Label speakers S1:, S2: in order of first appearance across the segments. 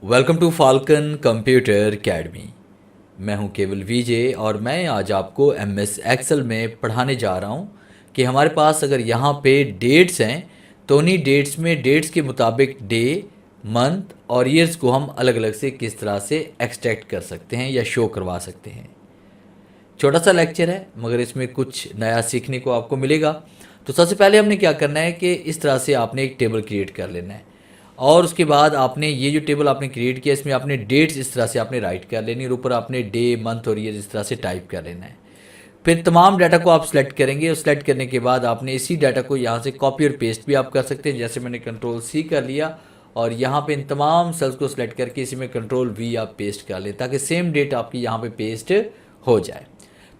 S1: Welcome to Falcon computer academy. मैं हूं केवल विजय और मैं आज आपको एमएस एक्सेल में पढ़ाने जा रहा हूं कि हमारे पास अगर यहां पे डेट्स हैं तो उन्हीं डेट्स में डेट्स के मुताबिक डे, मंथ और ईयर्स को हम अलग अलग से किस तरह से एक्सट्रैक्ट कर सकते हैं या शो करवा सकते हैं। छोटा सा लेक्चर है मगर इसमें कुछ नया सीखने को आपको मिलेगा। तो सबसे पहले हमने क्या करना है कि इस तरह से आपने एक टेबल क्रिएट कर लेना है और उसके बाद आपने ये जो टेबल आपने क्रिएट किया इसमें आपने डेट्स इस तरह से आपने राइट कर लेनी और ऊपर आपने डे, मंथ और ईयर इस तरह से टाइप कर लेना है। फिर तमाम डाटा को आप सिलेक्ट करेंगे और सिलेक्ट करने के बाद आपने इसी डाटा को यहाँ से कॉपी और पेस्ट भी आप कर सकते हैं। जैसे मैंने कंट्रोल सी कर लिया और यहाँ पे इन तमाम सेल्स को सिलेक्ट करके इसी में कंट्रोल वी आप पेस्ट कर लें ताकि सेम डेट आपकी यहाँ पे पेस्ट हो जाए।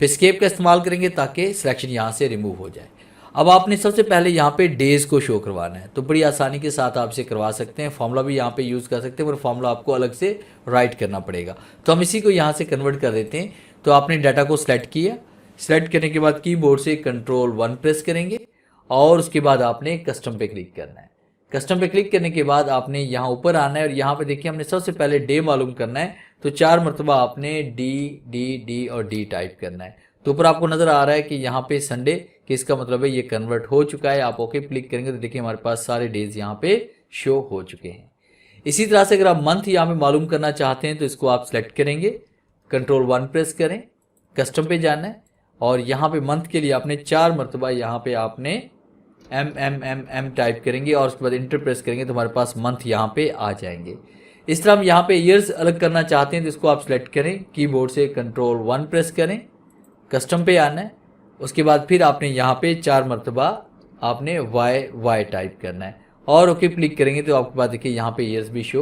S1: फिर स्केप का इस्तेमाल करेंगे ताकि सिलेक्शन यहाँ से रिमूव हो जाए। अब आपने सबसे पहले यहाँ पे डेज़ को शो करवाना है तो बड़ी आसानी के साथ आप इसे करवा सकते हैं। फॉर्मूला भी यहाँ पे यूज़ कर सकते हैं पर फॉर्मूला आपको अलग से राइट करना पड़ेगा। तो हम इसी को यहाँ से कन्वर्ट कर देते हैं। तो आपने डाटा को सिलेक्ट किया, सिलेक्ट करने के बाद कीबोर्ड से कंट्रोल 1 प्रेस करेंगे और उसके बाद आपने कस्टम पे क्लिक करना है। कस्टम पे क्लिक करने के बाद आपने यहाँ ऊपर आना है और यहाँ पे देखिए हमने सबसे पहले डे मालूम करना है तो 4 मरतबा आपने डी डी डी और डी टाइप करना है। तो ऊपर आपको नज़र आ रहा है कि यहाँ पे संडे कि इसका मतलब है ये कन्वर्ट हो चुका है। आप ओके क्लिक करेंगे तो देखिए हमारे पास सारे डेज यहाँ पे शो हो चुके हैं। इसी तरह से अगर आप मंथ यहाँ पे मालूम करना चाहते हैं तो इसको आप सिलेक्ट करेंगे, कंट्रोल 1 प्रेस करें, कस्टम पे जाना है और यहाँ पे मंथ के लिए आपने 4 मरतबा यहाँ पे आपने एम टाइप करेंगे और उसके बाद इंटर प्रेस करेंगे तो हमारे पास मंथ यहाँ पे आ जाएंगे। इस तरह हम यहाँ पे ईयर्स अलग करना चाहते हैं तो इसको आप सिलेक्ट करें, कीबोर्ड से कंट्रोल 1 प्रेस करें, कस्टम पे आना है। उसके बाद फिर आपने यहाँ पे 4 मरतबा आपने वाई टाइप करना है और ओके क्लिक करेंगे तो आपके पास देखिए यहाँ पे ईयर्स भी शो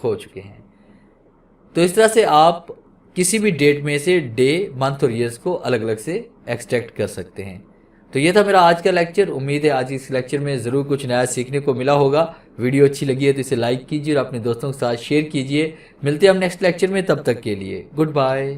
S1: हो चुके हैं। तो इस तरह से आप किसी भी डेट में से डे, मंथ और ईयर्स को अलग अलग से एक्सट्रैक्ट कर सकते हैं। तो ये था मेरा आज का लेक्चर। उम्मीद है आज इस लेक्चर में ज़रूर कुछ नया सीखने को मिला होगा। वीडियो अच्छी लगी है तो इसे लाइक कीजिए और अपने दोस्तों के साथ शेयर कीजिए। मिलते हैं हम नेक्स्ट लेक्चर में, तब तक के लिए गुड बाय।